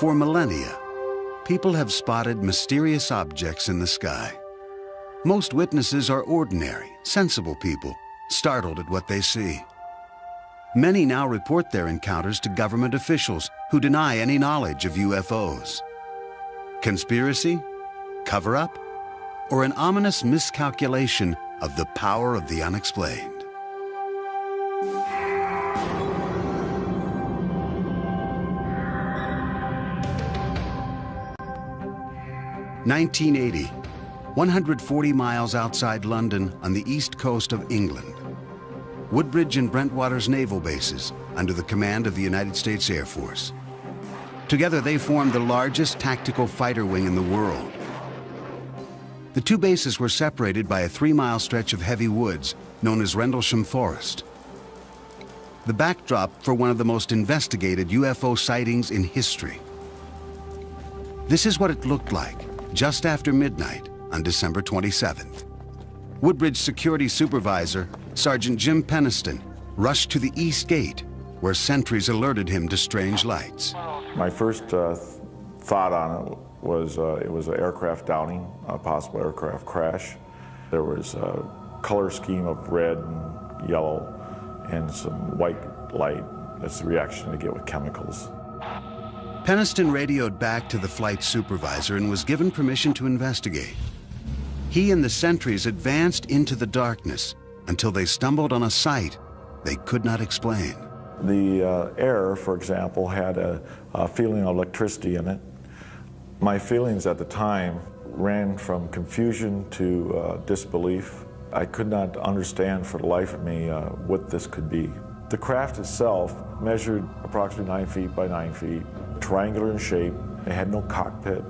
For millennia, people have spotted mysterious objects in the sky. Most witnesses are ordinary, sensible people, startled at what they see. Many now report their encounters to government officials who deny any knowledge of UFOs. Conspiracy? Cover-up? Or an ominous miscalculation of the power of the unexplained? (1980), 140 miles outside London on the east coast of England. Woodbridge and Brentwater's naval bases under the command of the United States Air Force. Together they formed the largest tactical fighter wing in the world. The two bases were separated by a 3-mile stretch of heavy woods known as Rendlesham Forest. The backdrop for one of the most investigated UFO sightings in history. This is what it looked like just after midnight on December 27th. Woodbridge security supervisor, Sergeant Jim Peniston, rushed to the East Gate, where sentries alerted him to strange lights. My first thought on it was an aircraft downing, a possible aircraft crash. There was a color scheme of red and yellow and some white light. That's the reaction to get with chemicals. Peniston radioed back to the flight supervisor and was given permission to investigate. He and the sentries advanced into the darkness until they stumbled on a sight they could not explain. The air, for example, had a feeling of electricity in it. My feelings at the time ran from confusion to disbelief. I could not understand for the life of me what this could be. The craft itself measured approximately 9 feet by 9 feet, triangular in shape. It had no cockpit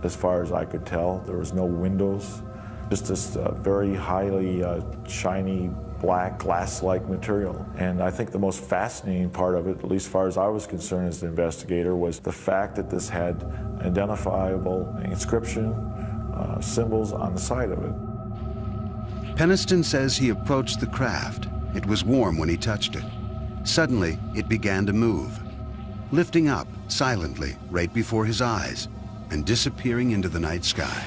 as far as I could tell. There was no windows, just this very highly shiny black glass-like material. And I think the most fascinating part of it, at least as far as I was concerned as the investigator, was the fact that this had identifiable inscription, symbols on the side of it. Peniston says he approached the craft. It was warm when he touched it. Suddenly, it began to move, lifting up silently right before his eyes and disappearing into the night sky.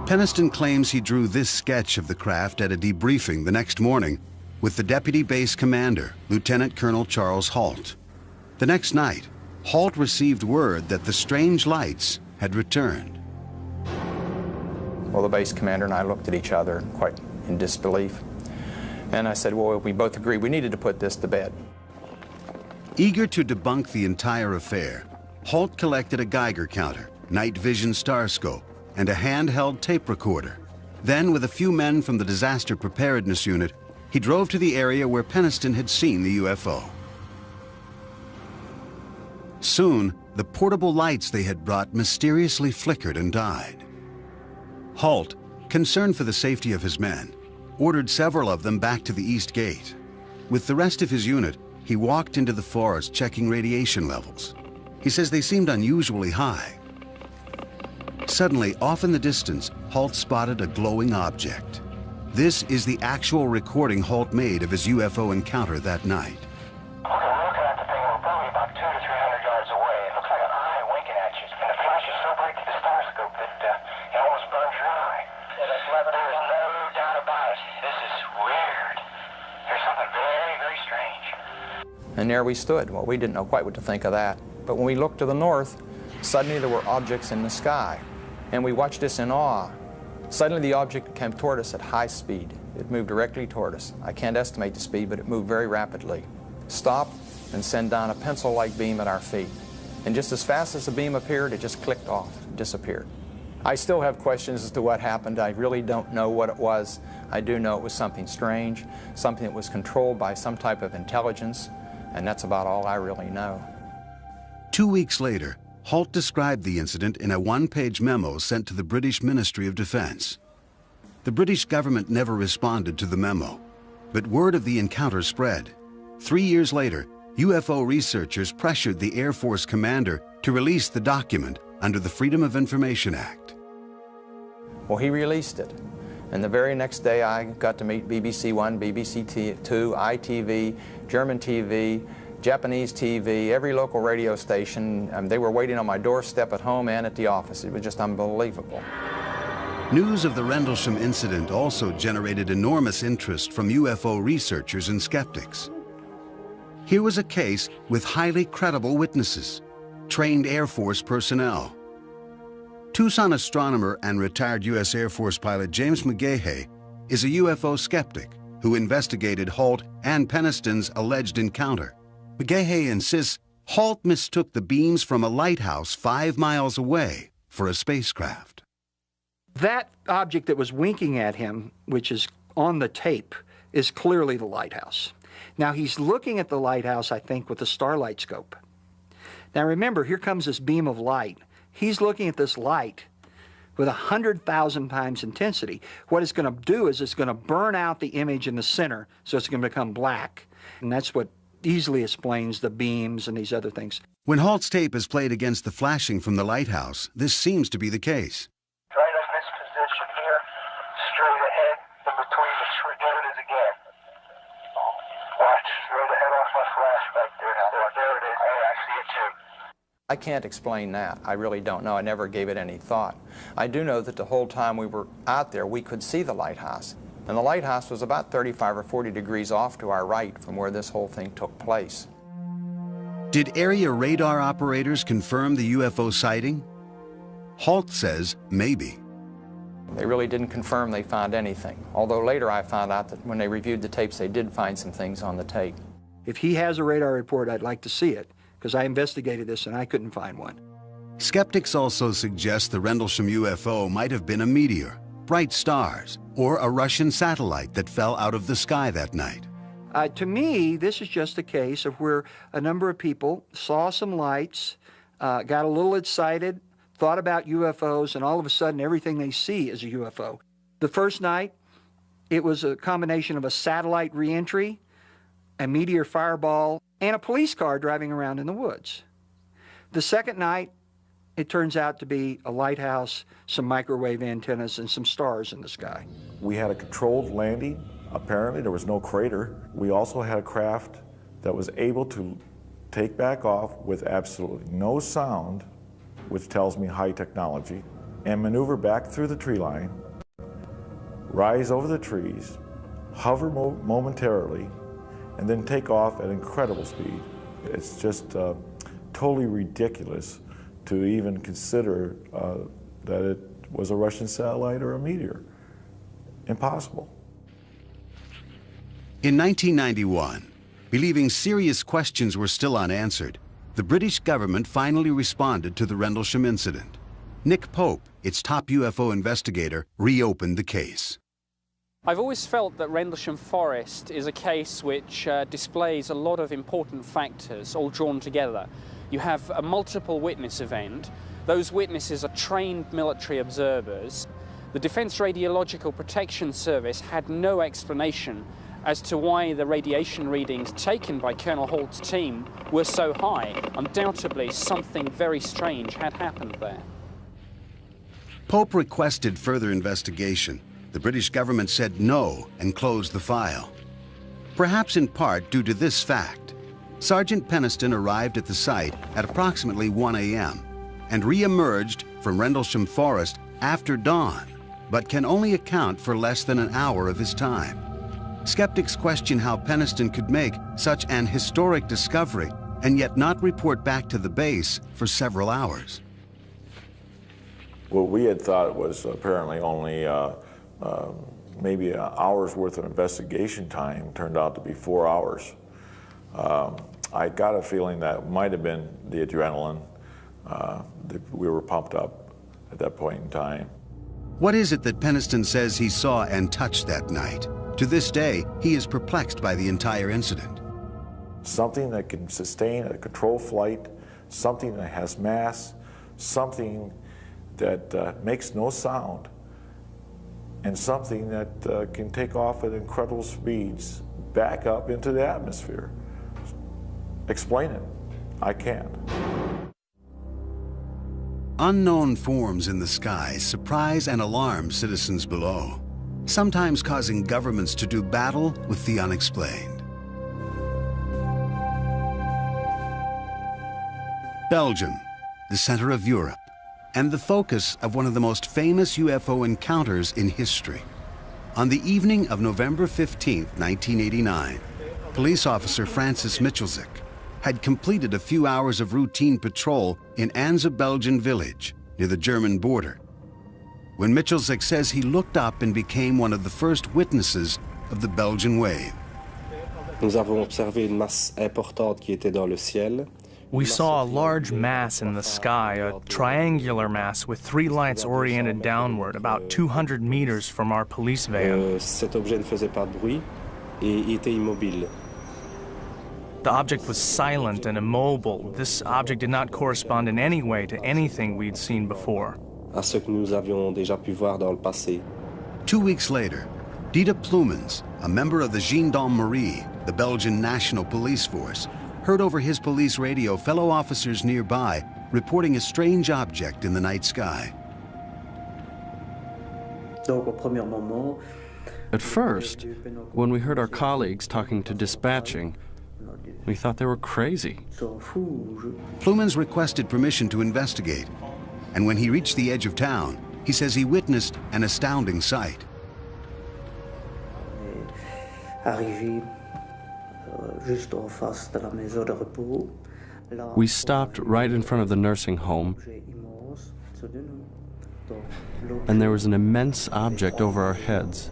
Peniston claims he drew this sketch of the craft at a debriefing the next morning with the deputy base commander, Lieutenant Colonel Charles Halt. The next night, Halt received word that the strange lights had returned. Well, the base commander and I looked at each other quite in disbelief. And I said, well, we both agreed we needed to put this to bed. Eager to debunk the entire affair, Halt collected a Geiger counter, night vision star scope, and a handheld tape recorder. Then, with a few men from the Disaster Preparedness Unit, he drove to the area where Peniston had seen the UFO. Soon, the portable lights they had brought mysteriously flickered and died. Halt, concerned for the safety of his men, ordered several of them back to the East Gate. With the rest of his unit, he walked into the forest checking radiation levels. He says they seemed unusually high. Suddenly, off in the distance, Halt spotted a glowing object. This is the actual recording Halt made of his UFO encounter that night. Okay, we're looking at the thing. We're probably about 200 to 300 yards away. It looks like an eye winking at you. And the flash is so bright to the star scope that it almost burns your eye. There's no doubt about it. This is weird. There's something very, very strange. And there we stood. Well, we didn't know quite what to think of that. But when we looked to the north, suddenly there were objects in the sky. And we watched this in awe. Suddenly the object came toward us at high speed. It moved directly toward us. I can't estimate the speed, but it moved very rapidly. Stopped and sent down a pencil-like beam at our feet. And just as fast as the beam appeared, it just clicked off, disappeared. I still have questions as to what happened. I really don't know what it was. I do know it was something strange, something that was controlled by some type of intelligence, and that's about all I really know. 2 weeks later, Halt described the incident in a one-page memo sent to the British Ministry of Defense. The British government never responded to the memo, but word of the encounter spread. 3 years later, UFO researchers pressured the Air Force commander to release the document under the Freedom of Information Act. Well, he released it. And the very next day I got to meet BBC One, BBC Two, ITV, German TV, Japanese TV, every local radio station. They were waiting on my doorstep at home and at the office. It was just unbelievable. News of the Rendlesham incident also generated enormous interest from UFO researchers and skeptics. Here was a case with highly credible witnesses, trained Air Force personnel. Tucson astronomer and retired U.S. Air Force pilot James McGahey is a UFO skeptic who investigated Halt and Peniston's alleged encounter. McGahey insists Halt mistook the beams from a lighthouse 5 miles away for a spacecraft. That object that was winking at him, which is on the tape, is clearly the lighthouse. Now, he's looking at the lighthouse, I think, with a starlight scope. Now, remember, here comes this beam of light. He's looking at this light with 100,000 times intensity. What it's going to do is it's going to burn out the image in the center, so it's going to become black. And that's what easily explains the beams and these other things. When Halt's tape is played against the flashing from the lighthouse, this seems to be the case. Right in this position here, straight ahead, in between the tree. There it is again. Watch, straight ahead off my flash back there. There it is. Hey, I see it too. I can't explain that. I really don't know. I never gave it any thought. I do know that the whole time we were out there, we could see the lighthouse. And the lighthouse was about 35 or 40 degrees off to our right from where this whole thing took place. Did area radar operators confirm the UFO sighting? Halt says maybe. They really didn't confirm they found anything, although later I found out that when they reviewed the tapes, they did find some things on the tape. If he has a radar report, I'd like to see it, because I investigated this and I couldn't find one. Skeptics also suggest the Rendlesham UFO might have been a meteor, bright stars, or a Russian satellite that fell out of the sky that night. To me, this is just a case of where a number of people saw some lights, got a little excited, thought about UFOs, and all of a sudden everything they see is a UFO. The first night, it was a combination of a satellite reentry, a meteor fireball, and a police car driving around in the woods. The second night, it turns out to be a lighthouse, some microwave antennas, and some stars in the sky. We had a controlled landing. Apparently, there was no crater. We also had a craft that was able to take back off with absolutely no sound, which tells me high technology, and maneuver back through the tree line, rise over the trees, hover momentarily, and then take off at incredible speed. It's just totally ridiculous to even consider that it was a Russian satellite or a meteor. Impossible. In 1991, believing serious questions were still unanswered, the British government finally responded to the Rendlesham incident. Nick Pope, its top UFO investigator, reopened the case. I've always felt that Rendlesham Forest is a case which displays a lot of important factors all drawn together. You have a multiple witness event. Those witnesses are trained military observers. The Defense Radiological Protection Service had no explanation as to why the radiation readings taken by Colonel Halt's team were so high. Undoubtedly, something very strange had happened there. Pope requested further investigation. The British government said no and closed the file. Perhaps in part due to this fact, Sergeant Peniston arrived at the site at approximately 1 a.m. and re-emerged from Rendlesham Forest after dawn, but can only account for less than an hour of his time. Skeptics question how Peniston could make such an historic discovery and yet not report back to the base for several hours. What we had thought was apparently only maybe an hour's worth of investigation time turned out to be 4 hours. I got a feeling that might have been the adrenaline. We were pumped up at that point in time. What is it that Peniston says he saw and touched that night? To this day, he is perplexed by the entire incident. Something that can sustain a controlled flight, something that has mass, something that makes no sound, and something that can take off at incredible speeds back up into the atmosphere. Explain it. I can't. Unknown forms in the sky surprise and alarm citizens below, sometimes causing governments to do battle with the unexplained. Belgium, the center of Europe, and the focus of one of the most famous UFO encounters in history. On the evening of November 15, 1989, police officer Francis Michelzik had completed a few hours of routine patrol in Anze Belgian village near the German border, when Michelzik says he looked up and became one of the first witnesses of the Belgian wave. Nous avons observé une masse importante qui était dans le ciel. We saw a large mass in the sky, a triangular mass with three lights oriented downward, about 200 meters from our police van. Cet objet ne faisait pas de bruit et était immobile. The object was silent and immobile. This object did not correspond in any way to anything we'd seen before. À ce que nous avions déjà pu voir dans le passé. 2 weeks later, Dieter Plumens, a member of the Gendarmerie, the Belgian National Police Force, heard over his police radio fellow officers nearby reporting a strange object in the night sky. At first, when we heard our colleagues talking to dispatching, we thought they were crazy. Plumens requested permission to investigate, and when he reached the edge of town, he says he witnessed an astounding sight. We stopped right in front of the nursing home, and there was an immense object over our heads.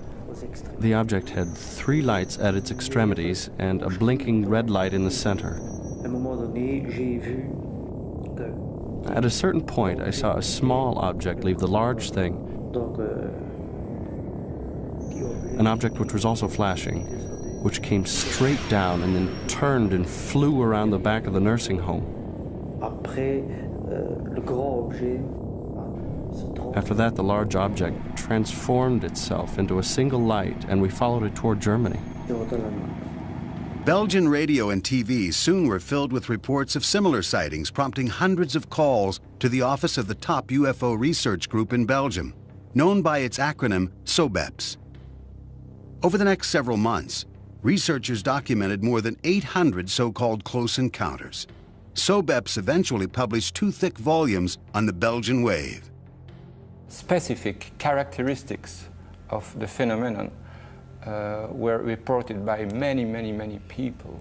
The object had three lights at its extremities and a blinking red light in the center. At a certain point, I saw a small object leave the large thing, an object which was also flashing, which came straight down and then turned and flew around the back of the nursing home. After that, the large object transformed itself into a single light, and we followed it toward Germany. Belgian radio and TV soon were filled with reports of similar sightings, prompting hundreds of calls to the office of the top UFO research group in Belgium, known by its acronym SOBEPS. Over the next several months, researchers documented more than 800 so-called close encounters. SOBEPS eventually published 2 thick volumes on the Belgian wave. Specific characteristics of the phenomenon were reported by many people.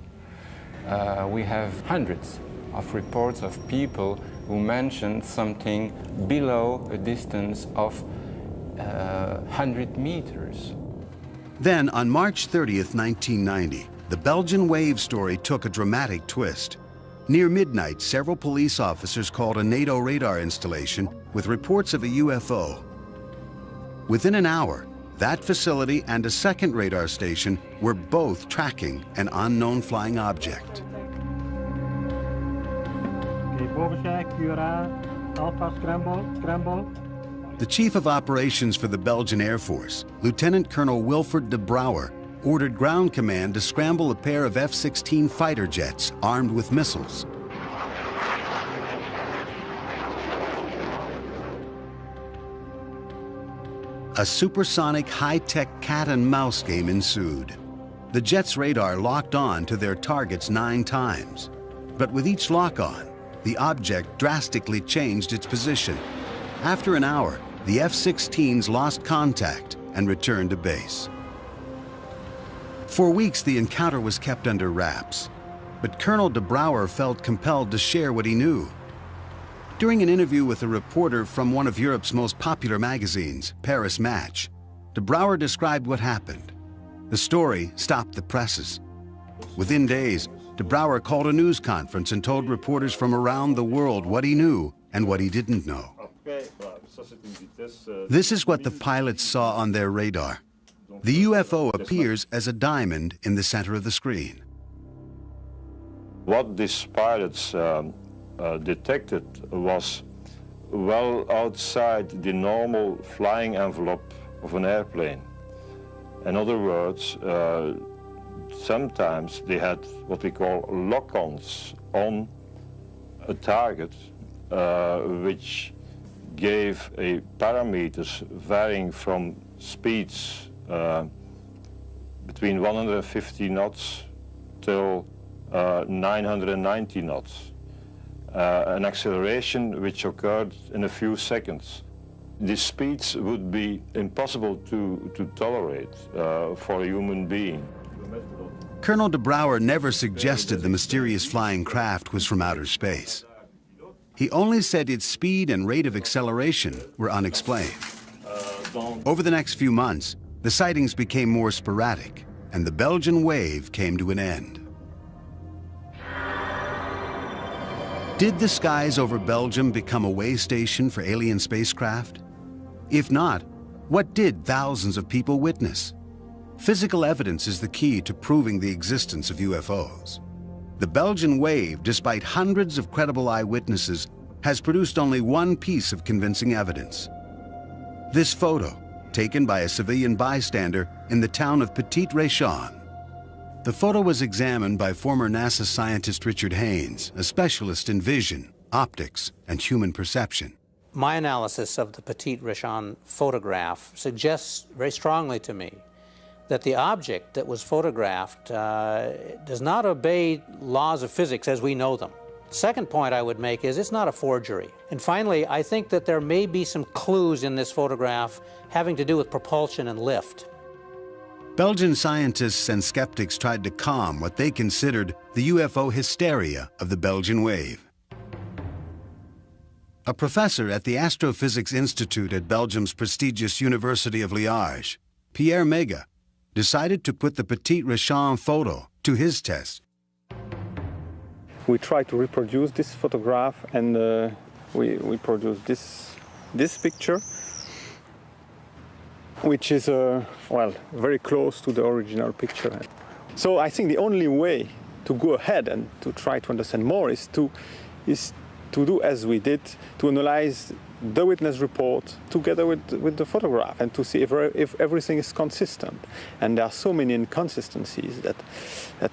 We have hundreds of reports of people who mentioned something below a distance of 100 meters. Then, on March 30th, 1990, the Belgian wave story took a dramatic twist. Near midnight, several police officers called a NATO radar installation with reports of a UFO. Within an hour, that facility and a second radar station were both tracking an unknown flying object. The chief of operations for the Belgian Air Force, Lieutenant Colonel Wilfred de Brouwer, ordered ground command to scramble a pair of F-16 fighter jets armed with missiles. A supersonic high-tech cat-and-mouse game ensued. The jets' radar locked on to their targets 9 times. But with each lock-on, the object drastically changed its position. After an hour, the F-16s lost contact and returned to base. For weeks, the encounter was kept under wraps, but Colonel de Brouwer felt compelled to share what he knew. During an interview with a reporter from one of Europe's most popular magazines, Paris Match, de Brouwer described what happened. The story stopped the presses. Within days, de Brouwer called a news conference and told reporters from around the world what he knew and what he didn't know. This is what the pilots saw on their radar. The UFO appears as a diamond in the center of the screen. What these pilots detected was well outside the normal flying envelope of an airplane. In other words, sometimes they had what we call lock-ons on a target, which gave a parameters varying from speeds between 150 knots till 990 knots. an acceleration which occurred in a few seconds. These speeds would be impossible to tolerate for a human being. Colonel de Brouwer never suggested the mysterious flying craft was from outer space. He only said its speed and rate of acceleration were unexplained. Over the next few months, the sightings became more sporadic, and the Belgian wave came to an end. Did the skies over Belgium become a way station for alien spacecraft? If not, what did thousands of people witness? Physical evidence is the key to proving the existence of UFOs. The Belgian wave, despite hundreds of credible eyewitnesses, has produced only one piece of convincing evidence. This photo, taken by a civilian bystander in the town of Petit-Réchon. The photo was examined by former NASA scientist Richard Haynes, a specialist in vision, optics, and human perception. My analysis of the Petit-Réchon photograph suggests very strongly to me that the object that was photographed does not obey laws of physics as we know them. Second point I would make is it's not a forgery. And finally, I think that there may be some clues in this photograph having to do with propulsion and lift. Belgian scientists and skeptics tried to calm what they considered the UFO hysteria of the Belgian wave. A professor at the Astrophysics Institute at Belgium's prestigious University of Liège, Pierre Mega, decided to put the Petit-Réchon photo to his test. We tried to reproduce this photograph, and we produced this picture, which is well, very close to the original picture. So I think the only way to go ahead and to try to understand more is to do as we did, to analyze the witness report together with the photograph and to see if everything is consistent. And there are so many inconsistencies that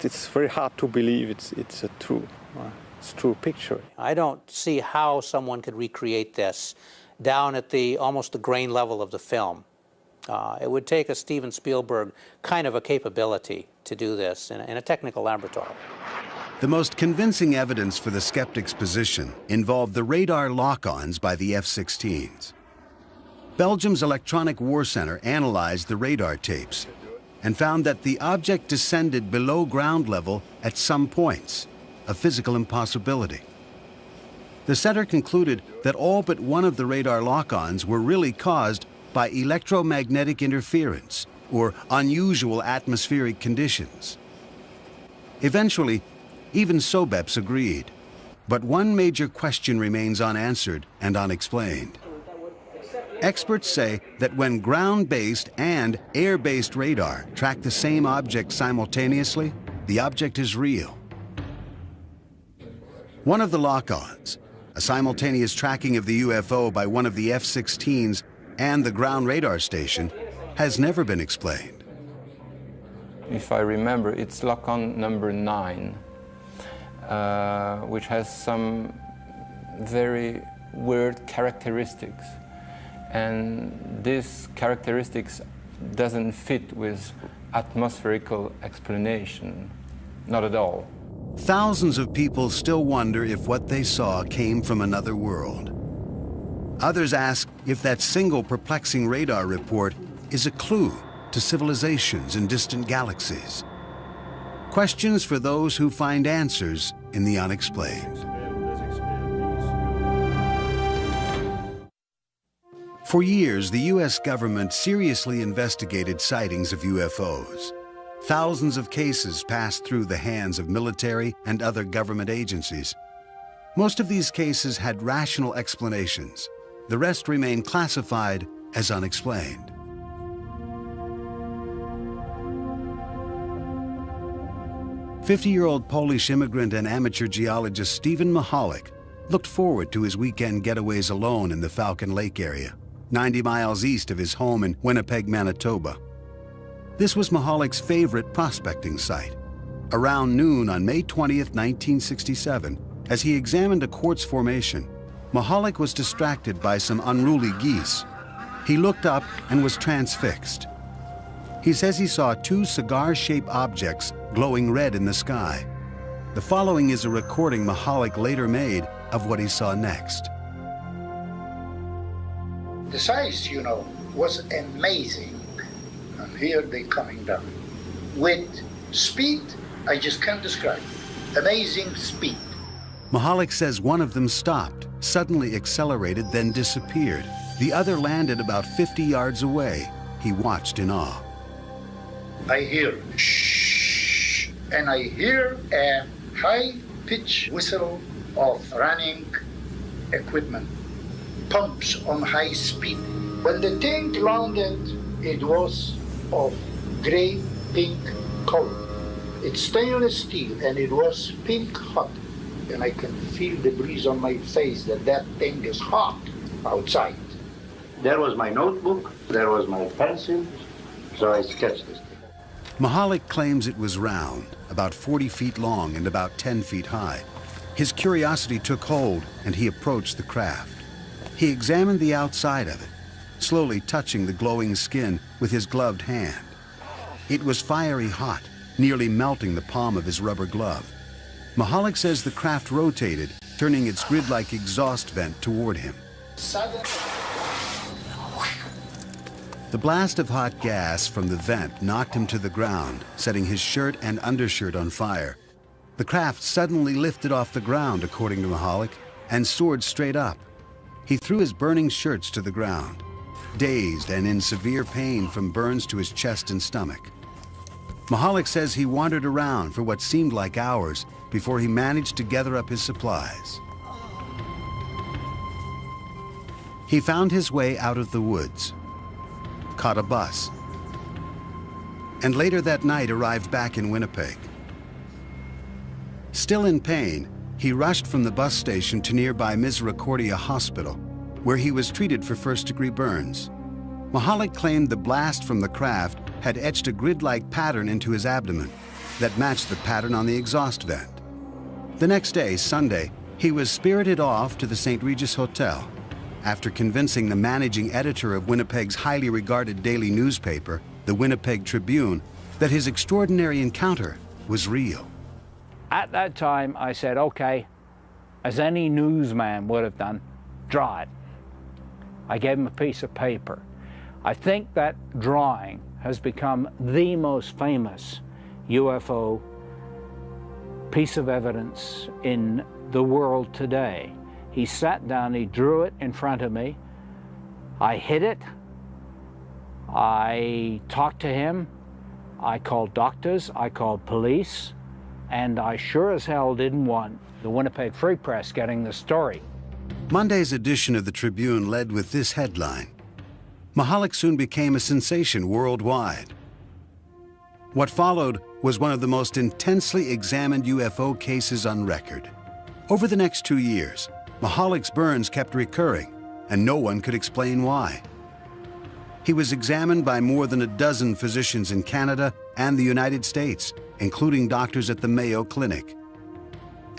it's very hard to believe it's a true picture. I don't see how someone could recreate this down at almost the grain level of the film. It would take a Steven Spielberg kind of a capability to do this in a technical laboratory. The most convincing evidence for the skeptics' position involved the radar lock-ons by the F-16s. Belgium's Electronic War Center analyzed the radar tapes and found that the object descended below ground level at some points, a physical impossibility. The center concluded that all but one of the radar lock-ons were really caused by electromagnetic interference or unusual atmospheric conditions. Eventually, even SOBEPS agreed. But one major question remains unanswered and unexplained. Experts say that when ground-based and air-based radar track the same object simultaneously, the object is real. One of the lock-ons, a simultaneous tracking of the UFO by one of the F-16s and the ground radar station, has never been explained. If I remember, it's lock-on number 9. Which has some very weird characteristics. And these characteristics doesn't fit with atmospherical explanation, not at all. Thousands of people still wonder if what they saw came from another world. Others ask if that single perplexing radar report is a clue to civilizations in distant galaxies. Questions for those who find answers in the unexplained. For years, the U.S. government seriously investigated sightings of UFOs. Thousands of cases passed through the hands of military and other government agencies. Most of these cases had rational explanations. The rest remained classified as unexplained. "50-year-old Polish immigrant and amateur geologist Stephen Mahalik looked forward to his weekend getaways alone in the Falcon Lake area, 90 miles east of his home in Winnipeg, Manitoba. This was Mahalik's favorite prospecting site. Around noon on May 20th, 1967, as he examined a quartz formation, Mahalik was distracted by some unruly geese. He looked up and was transfixed. He says he saw 2 cigar-shaped objects glowing red in the sky. The following is a recording Mahalik later made of what he saw next. The size, was amazing. And here they're coming down. With speed, I just can't describe. Amazing speed. Mahalik says one of them stopped, suddenly accelerated, then disappeared. The other landed about 50 yards away. He watched in awe. I hear shh, and I hear a high-pitched whistle of running equipment, pumps on high speed. When the thing landed, it was of gray-pink color. It's stainless steel, and it was pink hot. And I can feel the breeze on my face that thing is hot outside. There was my notebook, there was my pencil, so I sketched this thing. Mahalik claims it was round, about 40 feet long and about 10 feet high. His curiosity took hold, and he approached the craft. He examined the outside of it, slowly touching the glowing skin with his gloved hand. It was fiery hot, nearly melting the palm of his rubber glove. Mahalik says the craft rotated, turning its grid-like exhaust vent toward him. The blast of hot gas from the vent knocked him to the ground, setting his shirt and undershirt on fire. The craft suddenly lifted off the ground, according to Mahalik, and soared straight up. He threw his burning shirts to the ground, dazed and in severe pain from burns to his chest and stomach. Mahalik says he wandered around for what seemed like hours before he managed to gather up his supplies. He found his way out of the woods, caught a bus, and later that night arrived back in Winnipeg. Still in pain, he rushed from the bus station to nearby Misericordia Hospital, where he was treated for first-degree burns. Mahalik claimed the blast from the craft had etched a grid-like pattern into his abdomen that matched the pattern on the exhaust vent. The next day, Sunday, he was spirited off to the St. Regis Hotel after convincing the managing editor of Winnipeg's highly regarded daily newspaper, the Winnipeg Tribune, that his extraordinary encounter was real. At that time, I said, okay, as any newsman would have done, draw it. I gave him a piece of paper. I think that drawing has become the most famous UFO piece of evidence in the world today. He sat down, he drew it in front of me. I hid it. I talked to him. I called doctors, I called police, and I sure as hell didn't want the Winnipeg Free Press getting the story. Monday's edition of the Tribune led with this headline: Mahalik soon became a sensation worldwide. What followed was one of the most intensely examined UFO cases on record. Over the next 2 years, Mahalik's burns kept recurring, and no one could explain why. He was examined by more than a dozen physicians in Canada and the United States, including doctors at the Mayo Clinic.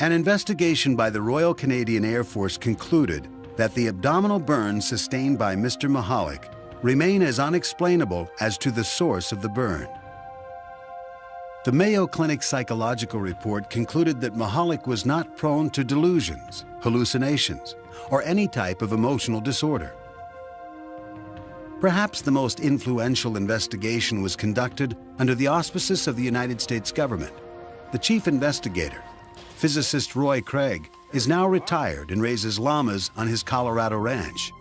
An investigation by the Royal Canadian Air Force concluded that the abdominal burns sustained by Mr. Mahalik remain as unexplainable as to the source of the burn. The Mayo Clinic psychological report concluded that Mahalik was not prone to delusions, hallucinations, or any type of emotional disorder. Perhaps the most influential investigation was conducted under the auspices of the United States government. The chief investigator, physicist Roy Craig, is now retired and raises llamas on his Colorado ranch.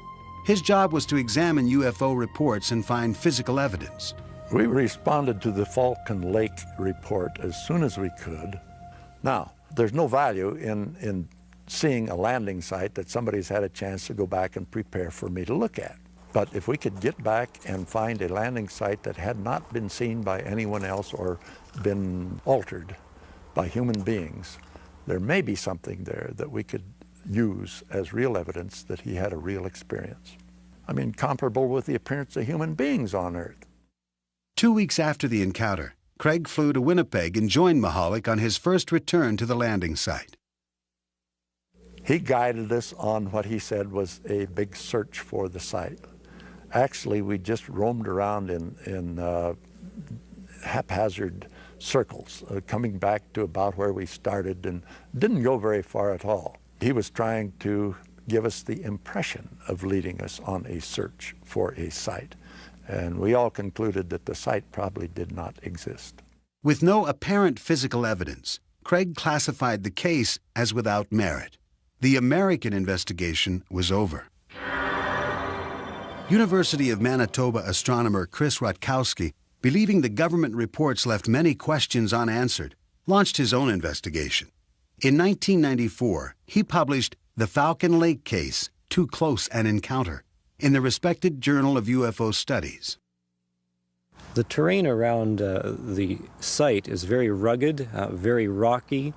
His job was to examine UFO reports and find physical evidence. We responded to the Falcon Lake report as soon as we could. Now, there's no value in seeing a landing site that somebody's had a chance to go back and prepare for me to look at. But if we could get back and find a landing site that had not been seen by anyone else or been altered by human beings, there may be something there that we could use as real evidence that he had a real experience. I mean, comparable with the appearance of human beings on Earth. 2 weeks after the encounter, Craig flew to Winnipeg and joined Mahalik on his first return to the landing site. He guided us on what he said was a big search for the site. Actually, we just roamed around in haphazard circles, coming back to about where we started, and didn't go very far at all. He was trying to give us the impression of leading us on a search for a site. And we all concluded that the site probably did not exist. With no apparent physical evidence, Craig classified the case as without merit. The American investigation was over. University of Manitoba astronomer Chris Rutkowski, believing the government reports left many questions unanswered, launched his own investigation. In 1994, he published The Falcon Lake Case, Too Close an Encounter, in the respected Journal of UFO Studies. The terrain around the site is very rugged, very rocky.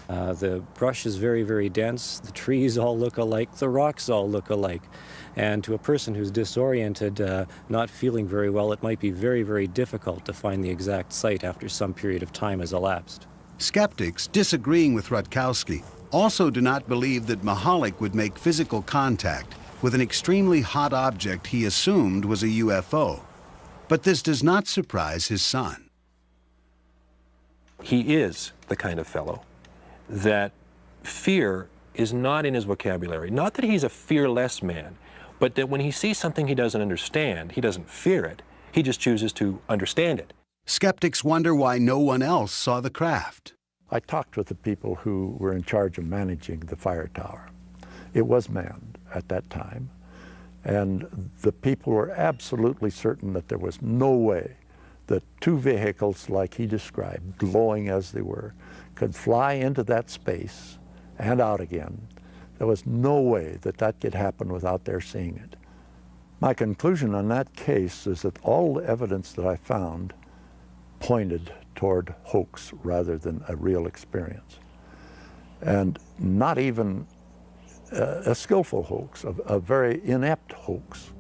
The brush is very, very dense. The trees all look alike. The rocks all look alike. And to a person who's disoriented, not feeling very well, it might be very, very difficult to find the exact site after some period of time has elapsed. Skeptics, disagreeing with Rutkowski, also do not believe that Mahalik would make physical contact with an extremely hot object he assumed was a UFO. But this does not surprise his son. He is the kind of fellow that fear is not in his vocabulary. Not that he's a fearless man, but that when he sees something he doesn't understand, he doesn't fear it. He just chooses to understand it. Skeptics wonder why no one else saw the craft. I talked with the people who were in charge of managing the fire tower. It was manned at that time, and the people were absolutely certain that there was no way that two vehicles like he described, glowing as they were, could fly into that space and out again. There was no way that that could happen without their seeing it. My conclusion on that case is that all the evidence that I found pointed toward hoax rather than a real experience. And not even a skillful hoax, a very inept hoax.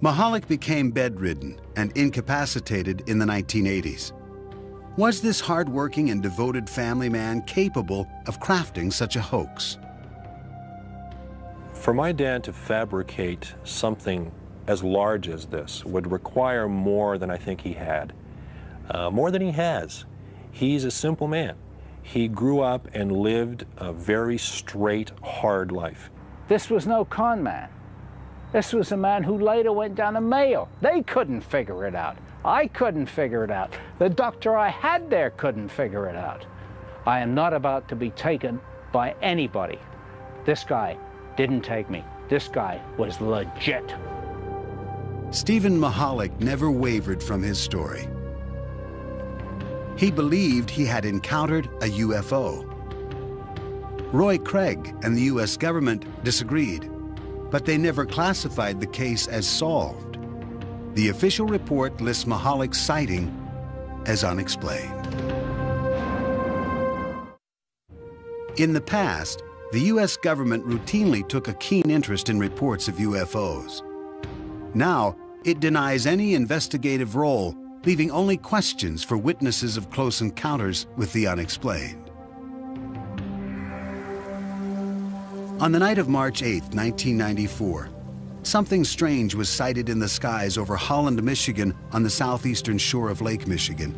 Mahalik became bedridden and incapacitated in the 1980s. Was this hard-working and devoted family man capable of crafting such a hoax? For my dad to fabricate something as large as this would require more than I think he had, more than he has. He's a simple man. He grew up and lived a very straight, hard life. This was no con man. This was a man who later went down to Mayo. They couldn't figure it out. I couldn't figure it out. The doctor I had there couldn't figure it out. I am not about to be taken by anybody. This guy didn't take me. This guy was legit. Stephen Mahalik never wavered from his story. He believed he had encountered a UFO. Roy Craig and the U.S. government disagreed, but they never classified the case as solved. The official report lists Mahalik's sighting as unexplained. In the past, the U.S. government routinely took a keen interest in reports of UFOs. Now, it denies any investigative role, leaving only questions for witnesses of close encounters with the unexplained. On the night of March 8, 1994, something strange was sighted in the skies over Holland, Michigan, on the southeastern shore of Lake Michigan.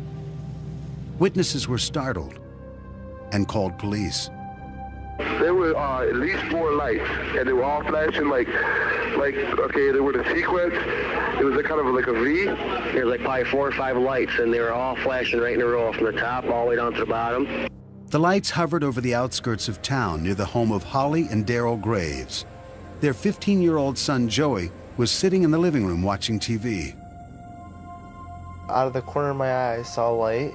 Witnesses were startled and called police. There were at least 4 lights, and they were all flashing like okay, they were the sequence. It was a kind of like a V. There was like probably 4 or 5 lights, and they were all flashing right in a row from the top all the way down to the bottom. The lights hovered over the outskirts of town near the home of Holly and Daryl Graves. Their 15-year-old son, Joey, was sitting in the living room watching TV. Out of the corner of my eye, I saw a light,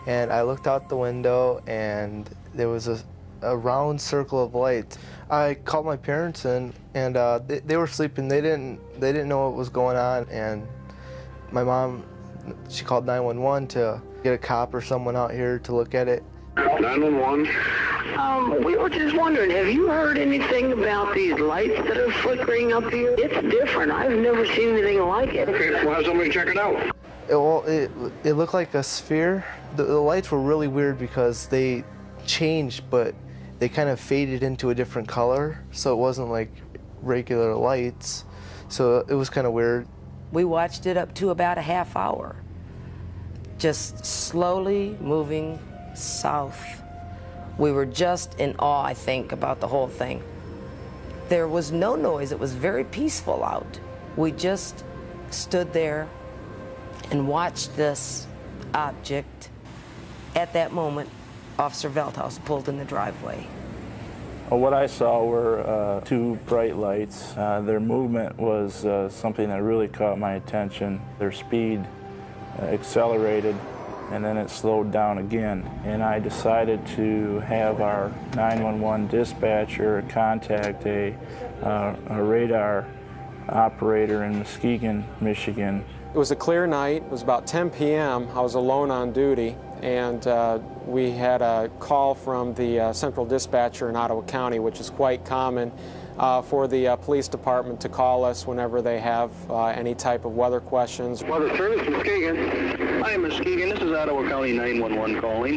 and I looked out the window, and there was a round circle of light. I called my parents, and they were sleeping. They didn't know what was going on, and my mom, she called 911 to get a cop or someone out here to look at it. 911. We were just wondering, have you heard anything about these lights that are flickering up here? It's different. I've never seen anything like it. Okay, we'll have somebody check it out. It looked like a sphere. The lights were really weird because they changed, but they kind of faded into a different color, so it wasn't like regular lights. So it was kind of weird. We watched it up to about a half hour, just slowly moving south. We were just in awe, I think, about the whole thing. There was no noise. It was very peaceful out. We just stood there and watched this object. At that moment, Officer Veldhuis pulled in the driveway. Well, what I saw were two bright lights. Their movement was something that really caught my attention. Their speed accelerated, and then it slowed down again. And I decided to have our 911 dispatcher contact a radar operator in Muskegon, Michigan. It was a clear night. It was about 10 p.m. I was alone on duty, and we had a call from the central dispatcher in Ottawa County, which is quite common for the police department to call us whenever they have any type of weather questions. Weather Service, Muskegon. Hi, Muskegon. This is Ottawa County 911 calling.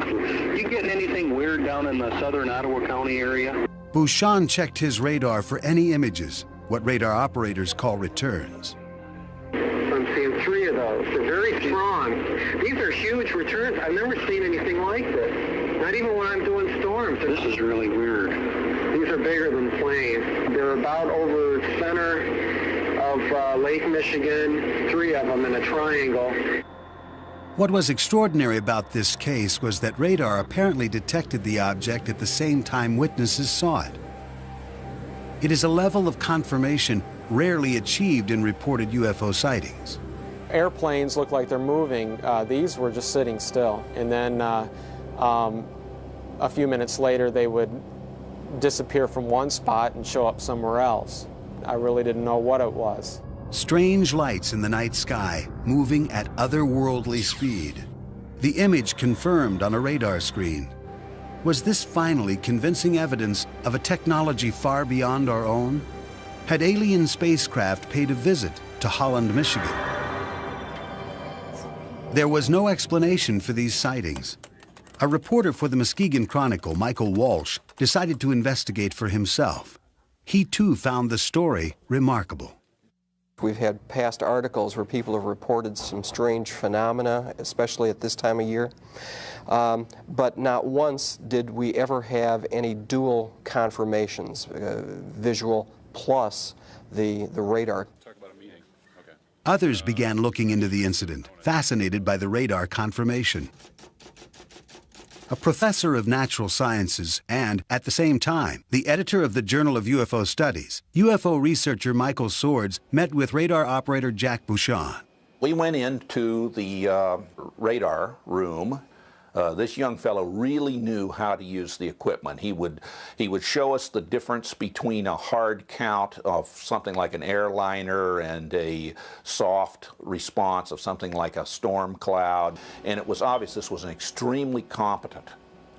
You getting anything weird down in the southern Ottawa County area? Bouchon checked his radar for any images, what radar operators call returns. I'm seeing 3 of those. They're very strong. These are huge returns. I've never seen anything like this. Not even when I'm doing storms. This is really weird. These are bigger than planes. They're about over center of Lake Michigan, 3 of them in a triangle. What was extraordinary about this case was that radar apparently detected the object at the same time witnesses saw it. It is a level of confirmation rarely achieved in reported UFO sightings. Airplanes look like they're moving. These were just sitting still. And then a few minutes later, they would disappear from one spot and show up somewhere else. I really didn't know what it was. Strange lights in the night sky, moving at otherworldly speed. The image confirmed on a radar screen. Was this finally convincing evidence of a technology far beyond our own? Had alien spacecraft paid a visit to Holland, Michigan? There was no explanation for these sightings. A reporter for the Muskegon Chronicle, Michael Walsh, decided to investigate for himself. He too found the story remarkable. We've had past articles where people have reported some strange phenomena, especially at this time of year. But not once did we ever have any dual confirmations, visual plus the radar. Others began looking into the incident, fascinated by the radar confirmation. A professor of natural sciences and, at the same time, the editor of the Journal of UFO Studies, UFO researcher Michael Swords met with radar operator Jack Bouchon. We went into the radar room. This young fellow really knew how to use the equipment. He would show us the difference between a hard count of something like an airliner and a soft response of something like a storm cloud. And it was obvious this was an extremely competent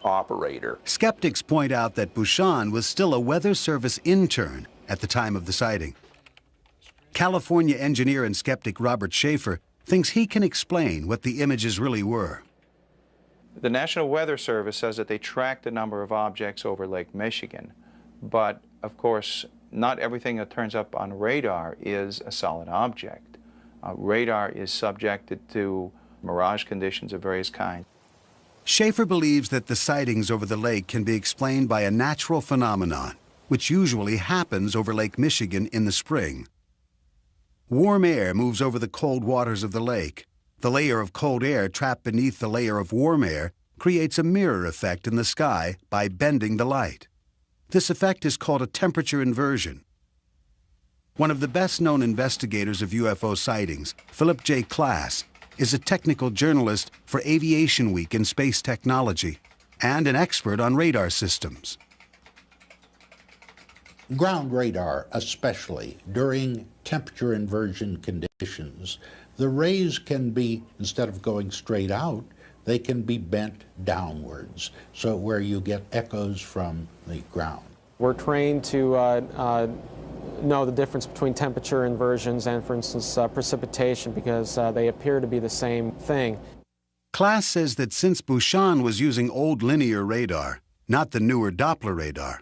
operator. Skeptics point out that Bouchon was still a Weather Service intern at the time of the sighting. California engineer and skeptic Robert Schaefer thinks he can explain what the images really were. The National Weather Service says that they tracked the number of objects over Lake Michigan, but of course not everything that turns up on radar is a solid object. Radar is subjected to mirage conditions of various kinds. Schaefer believes that the sightings over the lake can be explained by a natural phenomenon, which usually happens over Lake Michigan in the spring. Warm air moves over the cold waters of the lake. The layer of cold air trapped beneath the layer of warm air creates a mirror effect in the sky by bending the light. This effect is called a temperature inversion. One of the best-known investigators of UFO sightings, Philip J. Klass, is a technical journalist for Aviation Week and Space Technology and an expert on radar systems. Ground radar, especially during temperature inversion conditions, the rays can be, instead of going straight out, they can be bent downwards, so where you get echoes from the ground. We're trained to know the difference between temperature inversions and, for instance, precipitation, because they appear to be the same thing. Klass says that since Bouchon was using old linear radar, not the newer Doppler radar,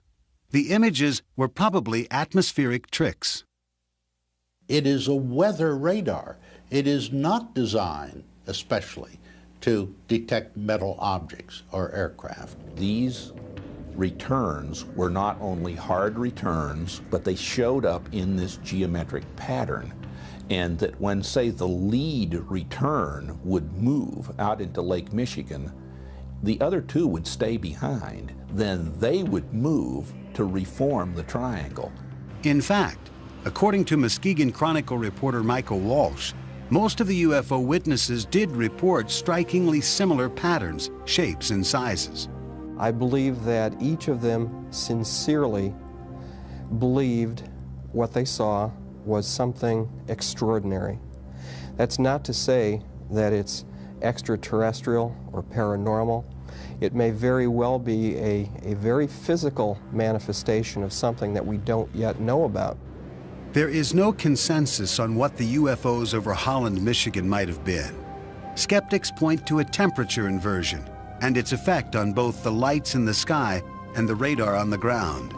the images were probably atmospheric tricks. It is a weather radar. It is not designed, especially, to detect metal objects or aircraft. These returns were not only hard returns, but they showed up in this geometric pattern. And that when, say, the lead return would move out into Lake Michigan, the other two would stay behind. Then they would move to reform the triangle. In fact, according to Muskegon Chronicle reporter Michael Walsh, most of the UFO witnesses did report strikingly similar patterns, shapes, and sizes. I believe that each of them sincerely believed what they saw was something extraordinary. That's not to say that it's extraterrestrial or paranormal. It may very well be a very physical manifestation of something that we don't yet know about. There is no consensus on what the UFOs over Holland, Michigan might have been. Skeptics point to a temperature inversion and its effect on both the lights in the sky and the radar on the ground.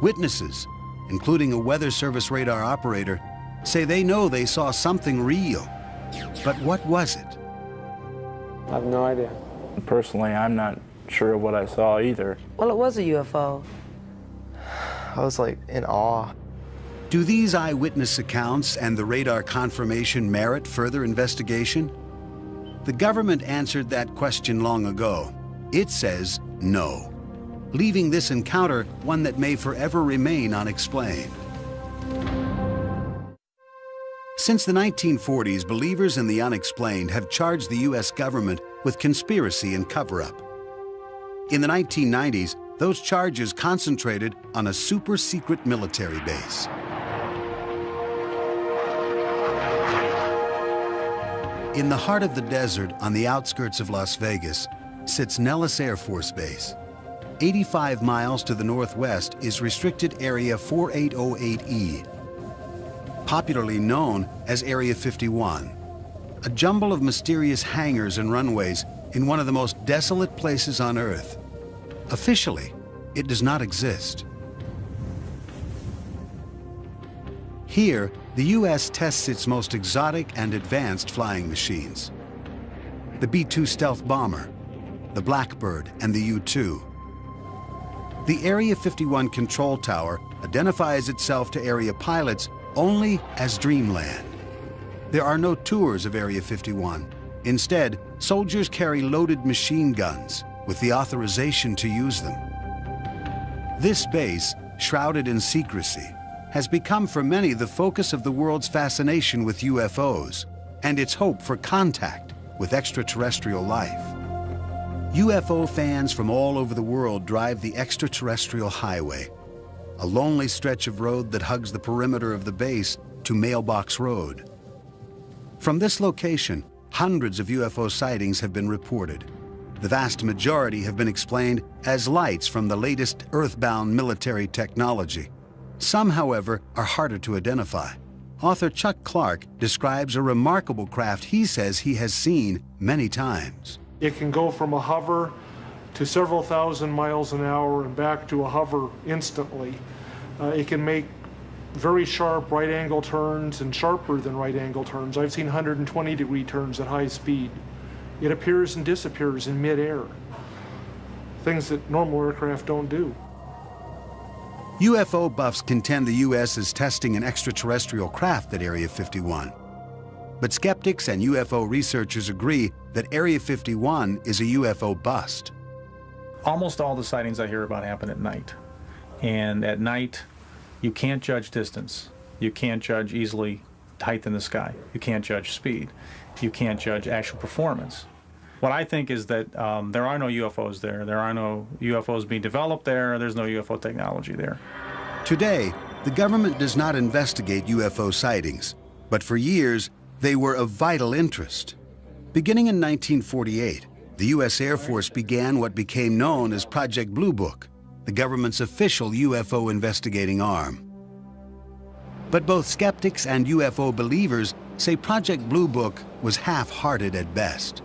Witnesses, including a Weather Service radar operator, say they know they saw something real. But what was it? I have no idea. Personally, I'm not sure what I saw either. Well, it was a UFO. I was like in awe. Do these eyewitness accounts and the radar confirmation merit further investigation? The government answered that question long ago. It says no, leaving this encounter one that may forever remain unexplained. Since the 1940s, believers in the unexplained have charged the U.S. government with conspiracy and cover-up. In the 1990s, those charges concentrated on a super-secret military base. In the heart of the desert, on the outskirts of Las Vegas, sits Nellis Air Force Base. 85 miles to the northwest is Restricted Area 4808E, popularly known as Area 51, a jumble of mysterious hangars and runways in one of the most desolate places on Earth. Officially, it does not exist. Here, the U.S. tests its most exotic and advanced flying machines. The B-2 stealth bomber, the Blackbird, and the U-2. The Area 51 control tower identifies itself to area pilots only as Dreamland. There are no tours of Area 51. Instead, soldiers carry loaded machine guns with the authorization to use them. This base, shrouded in secrecy, has become for many the focus of the world's fascination with UFOs and its hope for contact with extraterrestrial life. UFO fans from all over the world drive the extraterrestrial highway, a lonely stretch of road that hugs the perimeter of the base to Mailbox Road. From this location, hundreds of UFO sightings have been reported. The vast majority have been explained as lights from the latest earthbound military technology. Some, however, are harder to identify. Author Chuck Clark describes a remarkable craft he says he has seen many times. It can go from a hover to several thousand miles an hour and back to a hover instantly. It can make very sharp right-angle turns and sharper than right-angle turns. I've seen 120-degree turns at high speed. It appears and disappears in mid-air, things that normal aircraft don't do. UFO buffs contend the U.S. is testing an extraterrestrial craft at Area 51. But skeptics and UFO researchers agree that Area 51 is a UFO bust. Almost all the sightings I hear about happen at night. And at night, you can't judge distance. You can't judge easily height in the sky. You can't judge speed. You can't judge actual performance. What I think is that there are no UFOs there. There are no UFOs being developed there. There's no UFO technology there. Today, the government does not investigate UFO sightings, but for years, they were of vital interest. Beginning in 1948, the U.S. Air Force began what became known as Project Blue Book, the government's official UFO investigating arm. But both skeptics and UFO believers say Project Blue Book was half-hearted at best.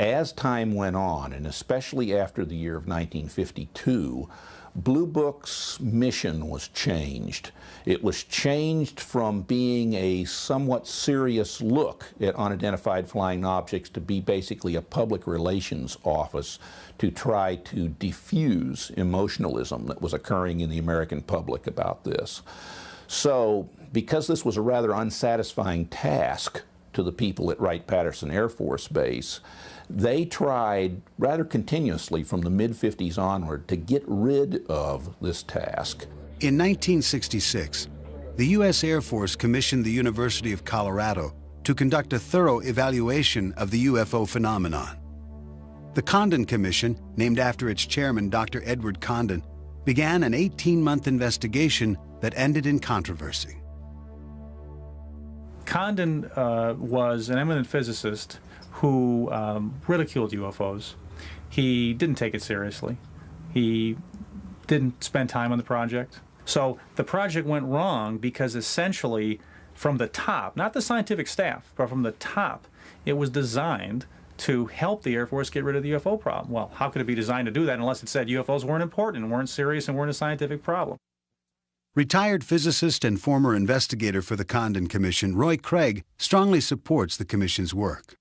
As time went on, and especially after the year of 1952, Blue Book's mission was changed. It was changed from being a somewhat serious look at unidentified flying objects to be basically a public relations office to try to diffuse emotionalism that was occurring in the American public about this. So, because this was a rather unsatisfying task to the people at Wright-Patterson Air Force Base, they tried rather continuously from the mid-50s onward to get rid of this task. In 1966, the U.S. Air Force commissioned the University of Colorado to conduct a thorough evaluation of the UFO phenomenon. The Condon Commission, named after its chairman, Dr. Edward Condon, began an 18-month investigation that ended in controversy. Condon was an eminent physicist who ridiculed UFOs. He didn't take it seriously. He didn't spend time on the project. So the project went wrong because essentially from the top, not the scientific staff, but from the top, it was designed to help the Air Force get rid of the UFO problem. Well, how could it be designed to do that unless it said UFOs weren't important, weren't serious, and weren't a scientific problem? Retired physicist and former investigator for the Condon Commission, Roy Craig, strongly supports the Commission's work.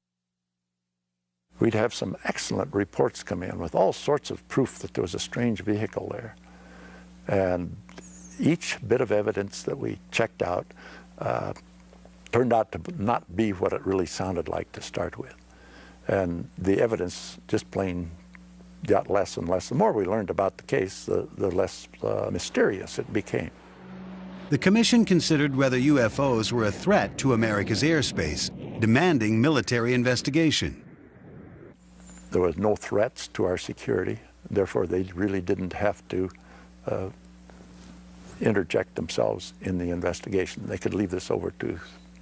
We'd have some excellent reports come in with all sorts of proof that there was a strange vehicle there. And each bit of evidence that we checked out turned out to not be what it really sounded like to start with. And the evidence just plain got less and less. The more we learned about the case, the less mysterious it became. The Commission considered whether UFOs were a threat to America's airspace, demanding military investigation. There was no threats to our security, therefore they really didn't have to interject themselves in the investigation. They could leave this over to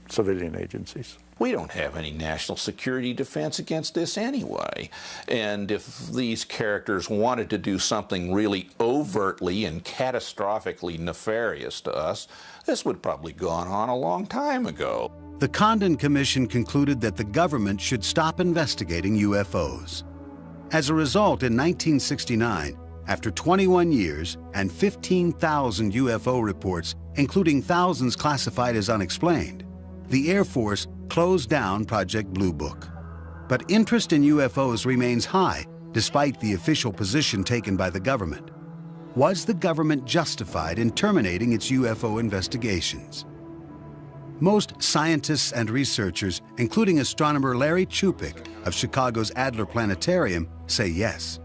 civilian agencies. We don't have any national security defense against this anyway. And if these characters wanted to do something really overtly and catastrophically nefarious to us, this would probably gone on a long time ago. The Condon Commission concluded that the government should stop investigating UFOs. As a result, in 1969, after 21 years and 15,000 UFO reports, including thousands classified as unexplained, the Air Force closed down Project Blue Book. But interest in UFOs remains high, despite the official position taken by the government. Was the government justified in terminating its UFO investigations? Most scientists and researchers, including astronomer Larry Chupik of Chicago's Adler Planetarium, say yes.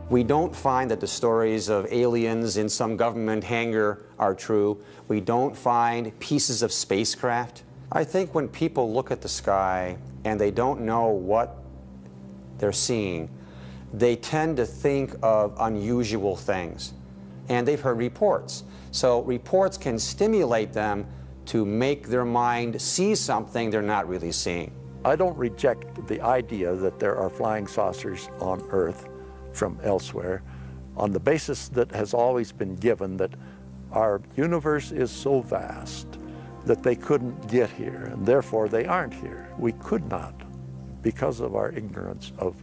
We don't find that the stories of aliens in some government hangar are true. We don't find pieces of spacecraft. I think when people look at the sky and they don't know what they're seeing, they tend to think of unusual things. And they've heard reports. So reports can stimulate them to make their mind see something they're not really seeing. I don't reject the idea that there are flying saucers on Earth from elsewhere on the basis that has always been given that our universe is so vast that they couldn't get here, and therefore they aren't here. We could not, because of our ignorance of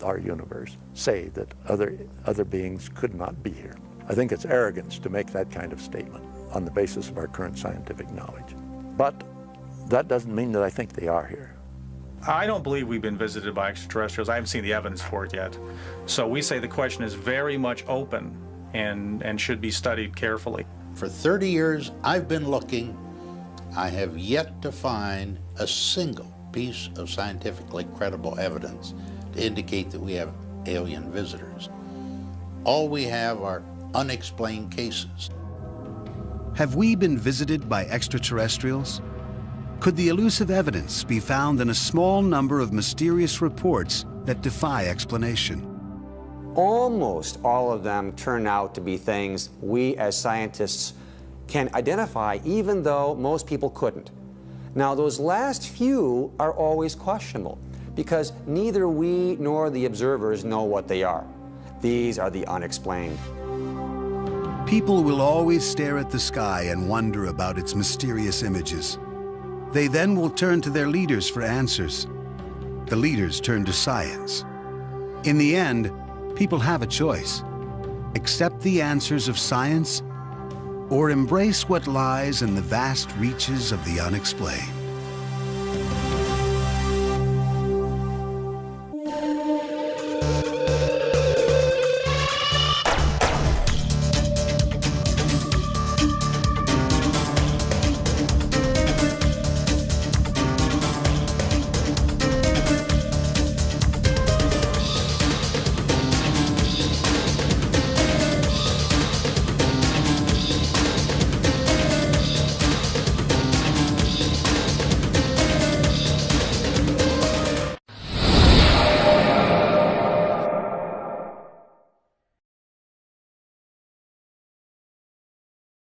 our universe, say that other beings could not be here. I think it's arrogance to make that kind of statement on the basis of our current scientific knowledge. But that doesn't mean that I think they are here. I don't believe we've been visited by extraterrestrials. I haven't seen the evidence for it yet. So we say the question is very much open and should be studied carefully. For 30 years, I've been looking. I have yet to find a single piece of scientifically credible evidence to indicate that we have alien visitors. All we have are unexplained cases. Have we been visited by extraterrestrials? Could the elusive evidence be found in a small number of mysterious reports that defy explanation? Almost all of them turn out to be things we as scientists can identify, even though most people couldn't. Now, those last few are always questionable because neither we nor the observers know what they are. These are the unexplained. People will always stare at the sky and wonder about its mysterious images. They then will turn to their leaders for answers. The leaders turn to science. In the end, people have a choice. Accept the answers of science or embrace what lies in the vast reaches of the unexplained?